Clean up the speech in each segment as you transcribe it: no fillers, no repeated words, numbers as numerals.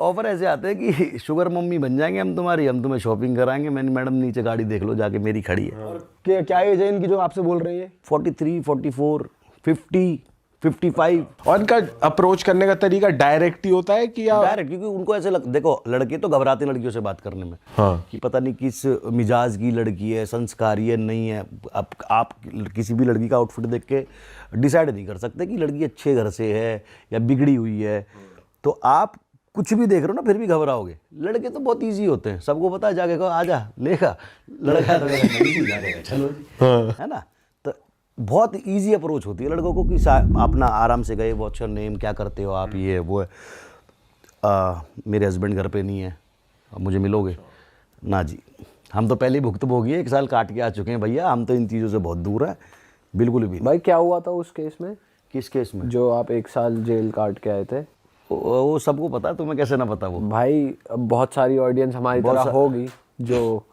Offer ऐसे आते हैं कि शुगर मम्मी बन जाएंगे हम तुम्हारी, हम तुम्हें शॉपिंग कराएंगे। मैंने मैडम नीचे गाड़ी देख लो जाके, मेरी खड़ी है। और क्या एज है इनकी जो आपसे बोल रही है? 43, 44, 50, 55। और इनका अप्रोच करने का तरीका डायरेक्ट ही होता है कि या डायरेक्ट, क्योंकि उनको ऐसे देखो लड़के तो घबराते हैं लड़कियों से बात करने में। हाँ। कि पता नहीं किस मिजाज की लड़की है, संस्कारी है नहीं है। अब आप किसी भी लड़की का आउटफिट देख के डिसाइड नहीं कर सकते कि लड़की अच्छे घर से है या बिगड़ी हुई है। तो आप कुछ भी देख रहे हो ना फिर भी घबराओगे। लड़के तो बहुत ईजी होते हैं, सबको पता है, जाके कहो आजा लेगा, लड़का तो नहीं जाएगा, चलो जी, है ना। तो बहुत इजी अप्रोच होती है लड़कों को कि अपना आराम से गए, व्हाट्स योर नेम, क्या करते हो आप, ये वो है। मेरे हस्बैंड घर पे नहीं है, अब मुझे मिलोगे ना जी। हम तो पहले ही भुक्तभोगी है, 1 साल काट के आ चुके हैं भैया, हम तो इन चीज़ों से बहुत दूर है, बिल्कुल भी नहीं। भाई क्या हुआ था उस केस में? किस केस में? जो आप 1 साल जेल काट के आए थे। वो सबको पता है, तुम्हें कैसे ना पता? वो भाई अब बहुत सारी ऑडियंस हमारी तरह होगी जो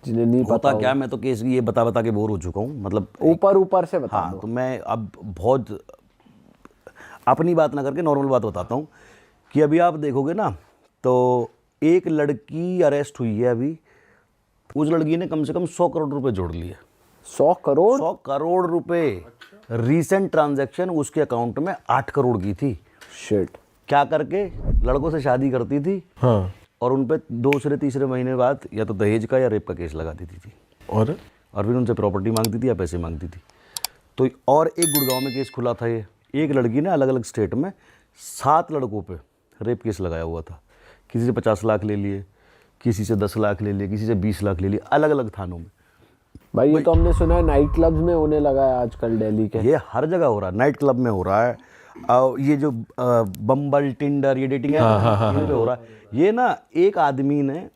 जिन्हें नहीं होता पता क्या, मैं तो केस ये बता बता के बोर हो चुका हूँ, मतलब ऊपर से बता हाँ। दो। तो मैं अब बहुत अपनी बात ना करके नॉर्मल बात बताता हूँ कि अभी आप देखोगे ना तो एक लड़की अरेस्ट हुई है अभी। उस लड़की ने कम से कम 100 करोड़ रुपए जोड़ लिए। 100 करोड़? 100 करोड़ रुपए। रीसेंट ट्रांजैक्शन उसके अकाउंट में 8 करोड़ की थी। शिट। क्या करके? लड़कों से शादी करती थी। हाँ। और उन पे 2-3 महीने बाद या तो दहेज का या रेप का केस लगा देती थी। और फिर उनसे प्रॉपर्टी मांगती थी या पैसे मांगती थी। तो और एक गुड़गांव में केस खुला था। ये एक लड़की ने अलग अलग स्टेट में 7 लड़कों पे रेप केस लगाया हुआ था। किसी से 50 लाख ले लिए, किसी से 10 लाख ले लिए, किसी से 20 लाख ले लिए, अलग अलग थानों में। भाई ये तो हमने सुना है नाइट क्लब्स में होने लगा है आजकल दिल्ली के। ये हर जगह हो रहा है, नाइट क्लब में हो रहा है। ये जो बम्बल, टिंडर, ये डेटिंग ऐप पे हो रहा है। ये ना एक आदमी ने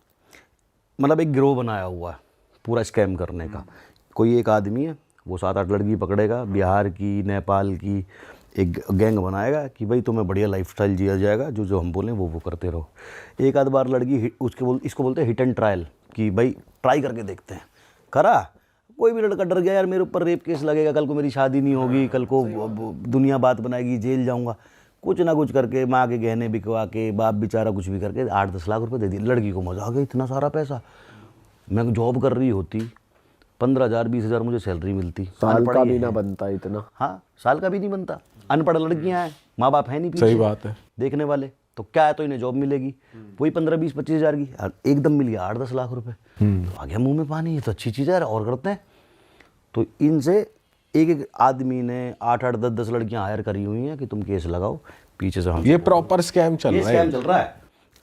मतलब एक गिरोह बनाया हुआ है पूरा स्कैम करने का। कोई एक आदमी है, वो 7-8 लड़की पकड़ेगा, बिहार की, नेपाल की, एक गैंग बनाएगा कि भाई तुम्हें बढ़िया लाइफस्टाइल जिया जाएगा, जो जो हम बोलें वो करते रहो। एक आध बार लड़की इसको बोलते हैं हिट एंड ट्रायल, कि भाई ट्राई करके देखते हैं। करा, कोई भी लड़का डर गया यार मेरे ऊपर रेप केस लगेगा, कल को मेरी शादी नहीं होगी, कल को दुनिया बात बनाएगी, जेल जाऊंगा, कुछ ना कुछ करके माँ के गहने बिकवा के, बाप बेचारा कुछ भी करके 8-10 लाख रुपए दे दिए। लड़की को मजा आ गया, इतना सारा पैसा। मैं जॉब कर रही होती, 15,000-20,000 मुझे सैलरी मिलती। साल का भी ना बनता इतना। हाँ, साल का भी नहीं बनता। अनपढ़ लड़कियां हैं, माँ बाप है नहीं पीछे, सही बात है, देखने वाले। तो क्या है, तो इन्हें जॉब मिलेगी, वही 15-20-25 हज़ार की, एकदम मिल गया 8-10 लाख रुपए। तो आ गया मुंह में पानी, ये तो अच्छी चीज़ है और करते हैं। तो इनसे एक आदमी ने 8-8, 10-10 लड़कियां हायर करी हुई हैं कि तुम केस लगाओ, पीछे से हम। ये प्रॉपर स्कैम चल रहा है। स्कैम चल रहा है।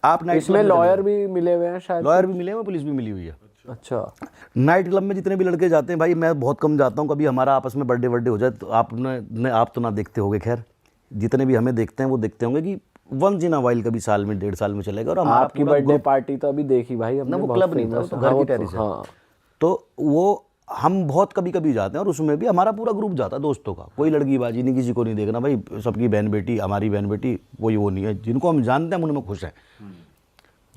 आप नाइट इसमें लॉयर भी मिले हुए हैं शायद? लॉयर भी मिले हुए, पुलिस भी मिली हुई है। अच्छा। नाइट क्लब में जितने भी लड़के जाते हैं भाई, मैं बहुत कम जाता हूँ। कभी हमारा आपस में बर्थडे हो जाए तो आप तो ना देखते होगे, खैर जितने भी हमें देखते हैं वो देखते होंगे कि वंस इन अ वाइल, कभी साल में 1.5 साल में चलेगा। और हमारा आपकी बर्थडे पार्टी तो अभी देखी भाई हमने, वो क्लब नहीं था, वो तो घर की टेरिस है। तो वो हम बहुत कभी कभी जाते हैं, और उसमें भी हमारा पूरा ग्रुप जाता है दोस्तों का। कोई लड़की बाजी नहीं, किसी को नहीं देखना भाई, सबकी बहन बेटी, हमारी बहन बेटी, कोई वो नहीं है। जिनको हम जानते हैं उनमें खुश हैं।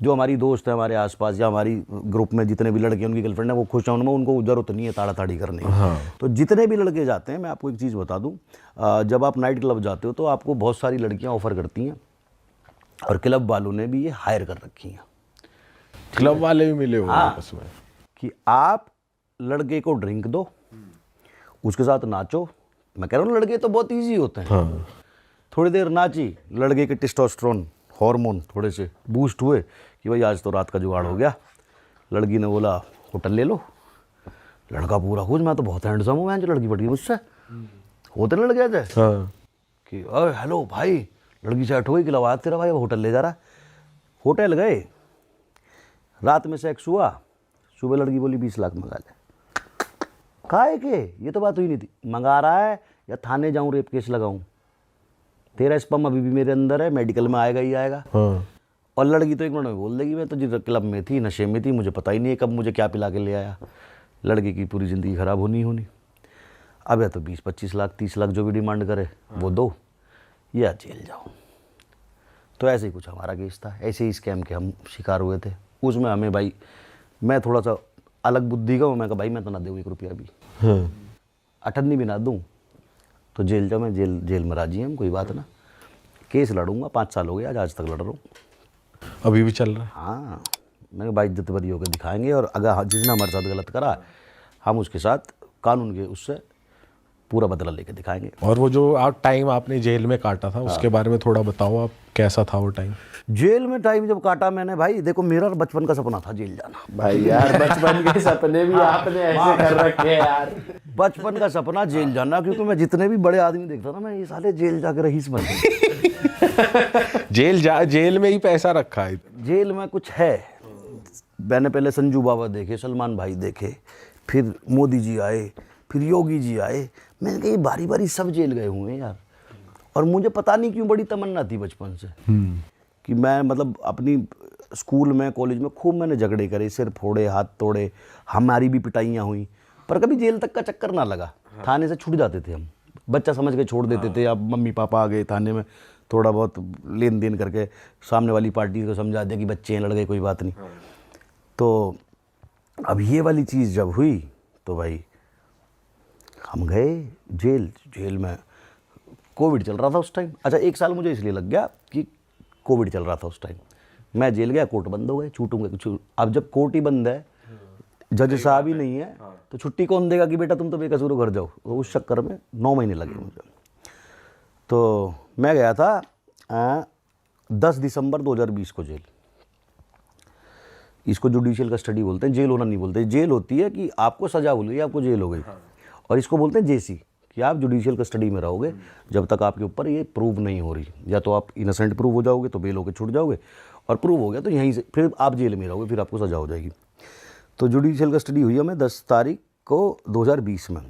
जो हमारी दोस्त है हमारे आसपास या हमारी ग्रुप में जितने भी लड़के उनकी गर्लफ्रेंड है वो खुश हैं, उनमें उनको जरूरत नहीं है ताड़ा ताड़ी करने की। तो जितने भी लड़के जाते हैं, मैं आपको एक चीज़ बता दूं, जब आप नाइट क्लब जाते हो तो आपको बहुत सारी लड़कियां ऑफर करती हैं, और क्लब वालों ने भी ये हायर कर रखी हैं। क्लब वाले भी मिले हुए हैं आपस में कि आप लड़के को ड्रिंक दो, उसके साथ नाचो। मैं कह रहा हूँ लड़के तो बहुत ईजी होते हैं। थोड़ी देर नाची, लड़के के टेस्टोस्टेरोन हार्मोन थोड़े से बूस्ट हुए कि भाई आज तो रात का जुगाड़ हो गया। लड़की ने बोला होटल ले लो, लड़का पूरा खुश, मैं तो बहुत हैंडसम हूँ, मैं जो लड़की पटी मुझसे होटल लड़ गया थे कि अरे हेलो भाई, लड़की सेट हो गई कि लवाद तेरा भाई होटल ले जा रहा। होटल गए, रात में सेक्स हुआ, सुबह लड़की बोली 20 लाख मंगा ले। काहे के? ये तो बात हुई नहीं थी। मंगा रहा है या थाने जाऊं रेप केस लगाऊं? तेरा स्पर्म अभी भी मेरे अंदर है, मेडिकल में आएगा ही आएगा। और लड़की तो 1 मिनट में बोल देगी मैं तो जिस क्लब में थी, नशे में थी, मुझे पता ही नहीं है कब मुझे क्या पिला के ले आया। लड़की की पूरी ज़िंदगी ख़राब होनी होनी। अब या तो 20-25 लाख 30 लाख जो भी डिमांड करे वो दो, या जेल जाओ। तो ऐसे ही कुछ हमारा केस था, ऐसे ही स्कैम के हम शिकार हुए थे। उसमें हमें भाई, मैं थोड़ा सा अलग बुद्धि का हूँ, मैं कहा भाई मैं तो ना दूँ 1 रुपया भी, अठन्नी भी ना दूँ तो जेल जाओ। मैं जेल में राजी हूँ, कोई बात ना, केस लड़ूंगा। 5 साल हो गए आज तक लड़ रहा हूँ। अभी भी चल रहा है? हाँ, मैंने भाई इज्जतबरी होकर दिखाएंगे, और अगर जिसने हमारे साथ गलत करा हम उसके साथ कानून के उससे पूरा बदला लेके दिखाएंगे। और वो जो टाइम आपने जेल में काटा था उसके बारे में थोड़ा बताओ, आप कैसा था वो टाइम? जेल में टाइम जब काटा मैंने, भाई देखो मेरा बचपन का सपना था जेल जाना। भाई यार बचपन के सपने भी आपने ऐसे कर रखे हैं यार। बचपन का सपना जेल जाना, क्योंकि मैं जितने भी बड़े आदमी देखता था मैं ये साले जेल जाकर रईस बन गए। जेल में ही पैसा रखा है। जेल में कुछ है। मैंने पहले संजू बाबा देखे, सलमान भाई देखे, फिर मोदी जी आए, फिर योगी जी आए। मैंने कहा ये बारी बारी सब जेल गए हुए हैं यार। और मुझे पता नहीं क्यों बड़ी तमन्ना थी बचपन से कि मैं मतलब अपनी स्कूल में कॉलेज में खूब मैंने झगड़े करे, सिर फोड़े, हाथ तोड़े, हमारी भी पिटाइयाँ हुई, पर कभी जेल तक का चक्कर ना लगा। थाने से छूट जाते थे हम, बच्चा समझ के छोड़ देते थे। अब मम्मी पापा आ गए थाने में, थोड़ा बहुत लेन देन करके सामने वाली पार्टी को समझा दिया कि बच्चे हैं, लड़ गए, कोई बात नहीं। तो अब ये वाली चीज़ जब हुई तो भाई हम गए जेल। जेल में कोविड चल रहा था उस टाइम। अच्छा, 1 साल मुझे इसलिए लग गया कि कोविड चल रहा था उस टाइम। मैं जेल गया, कोर्ट बंद हो गए, छूटूंगा। अब जब कोर्ट ही बंद है, जज साहब ही नहीं है, तो छुट्टी कौन देगा कि बेटा तुम तो बेकसूर घर जाओ। तो उस चक्कर में 9 महीने लगे मुझे। तो मैं गया था 10 दिसंबर 2020 को जेल। इसको जुडिशियल कस्टडी बोलते हैं, जेल होना नहीं बोलते। जेल होती है कि आपको सजा हो गई, आपको जेल हो गई। और इसको बोलते हैं जेसी, कि आप जुडिशियल कस्टडी में रहोगे जब तक आपके ऊपर ये प्रूव नहीं हो रही। या तो आप इनोसेंट प्रूव हो जाओगे तो बेल होकर छूट जाओगे, और प्रूव हो गया तो यहीं से फिर आप जेल में रहोगे, फिर आपको सजा हो जाएगी। तो जुडिशियल कस्टडी हुई हमें 10 तारीख को 2020 में।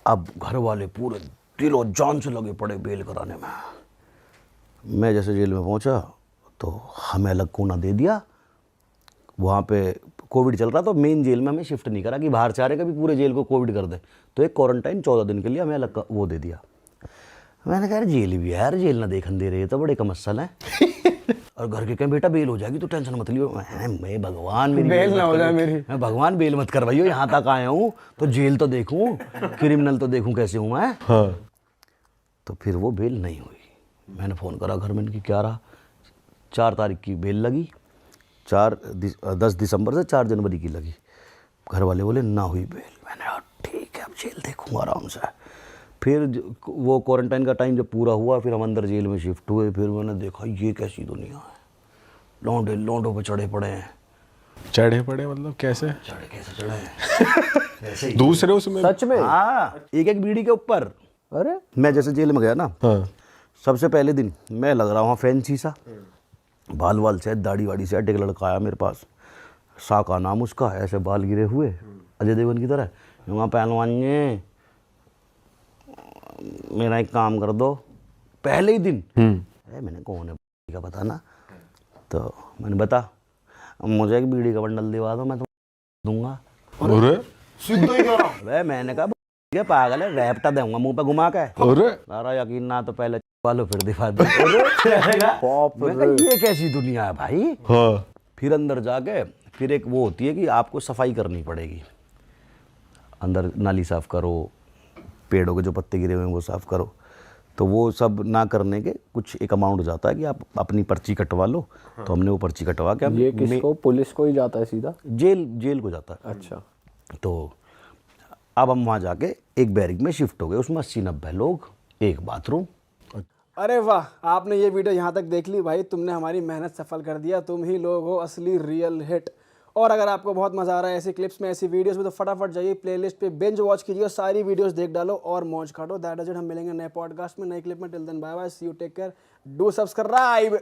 अब घर वाले पूरे दिलो जान से लगे पड़े बेल कराने में। मैं जैसे जेल में पहुंचा तो हमें अलग कोना दे दिया। वहाँ पे कोविड चल रहा, तो मेन जेल में हमें शिफ्ट नहीं करा कि बाहर चाह रहे कभी पूरे जेल को कोविड कर दे। तो एक क्वारंटाइन 14 दिन के लिए हमें अलग वो दे दिया। मैंने कहा यार जेल भी है यार, जेल ना देखन दे रहे तो बड़े का मसल है। और घर के कहें बेटा बेल हो जाएगी तो टेंशन मत लियो। मैं भगवान मेरी बेल ना हो जाए मेरी, मैं भगवान बेल मत करवाइयो, यहाँ तक आया हूँ तो जेल तो देखूँ, क्रिमिनल तो देखूँ कैसे हूँ मैं। तो फिर वो बेल नहीं हुई। मैंने फ़ोन करा घर में कि क्या रहा। 4 तारीख की बेल लगी, 10 दिसंबर से 4 जनवरी की लगी। घर वाले बोले ना हुई बेल। मैंने कहा ठीक है अब जेल देखूँगा आराम से। फिर वो क्वारंटाइन का टाइम जब पूरा हुआ, फिर हम अंदर जेल में शिफ्ट हुए। फिर मैंने देखा ये कैसी दुनिया है, लौंडे लौंडों पे चढ़े पड़े हैं। चढ़े पड़े मतलब कैसे? चढ़े कैसे चढ़े हैं ऐसे ही दूसरे उसमें? सच में? हाँ, एक बीड़ी के ऊपर। अरे मैं जैसे जेल में गया ना, हाँ। सबसे पहले दिन मैं लग रहा हूँ फैंसी सा, बाल वाल से, दाढ़ी वाड़ी से। एक लड़का आया मेरे पास, साका नाम उसका, ऐसे बाल गिरे हुए अजय देवगन की तरह। वहाँ पहलवान जी मेरा एक काम कर दो, पहले ही दिन। मैंने कौन है का पता ना, तो मैंने बता मुझे एक बीड़ी का बंडल दिवा दो, मैं तो दूंगा। अरे मैंने कहा ये पागल है, रैपटा दूंगा मुंह पे घुमा के। सारा यकीन ना तो पहले वालो फिर दिखा दो। ये कैसी दुनिया है भाई। हाँ। फिर अंदर जाके फिर एक वो होती है कि आपको सफाई करनी पड़ेगी। अंदर नाली साफ करो, पेड़ों के जो पत्ते गिरे हुए हैं वो साफ करो। तो वो सब ना करने के कुछ एक अमाउंट जाता है कि आप अपनी पर्ची कटवा लो। तो हमने वो पर्ची कटवा के ये किसको, पुलिस को ही जाता है सीधा? जेल को जाता है। अच्छा। तो अब हम वहाँ जाके एक बैरिक में शिफ्ट हो गए, उसमें 80-90 लोग, एक बाथरूम। अरे वाह, आपने ये वीडियो यहाँ तक देख ली भाई, तुमने हमारी मेहनत सफल कर दिया। तुम ही लोग हो असली रियल हिट। और अगर आपको बहुत मजा आ रहा है ऐसी क्लिप्स में, ऐसी वीडियोस में, तो फटाफट जाइए प्लेलिस्ट पे बिंज वॉच कीजिए, सारी वीडियोस देख डालो और मौज काटो। That is it. हम मिलेंगे नए पॉडकास्ट में, नए क्लिप में। Till then bye bye, see you, take care, do subscribe.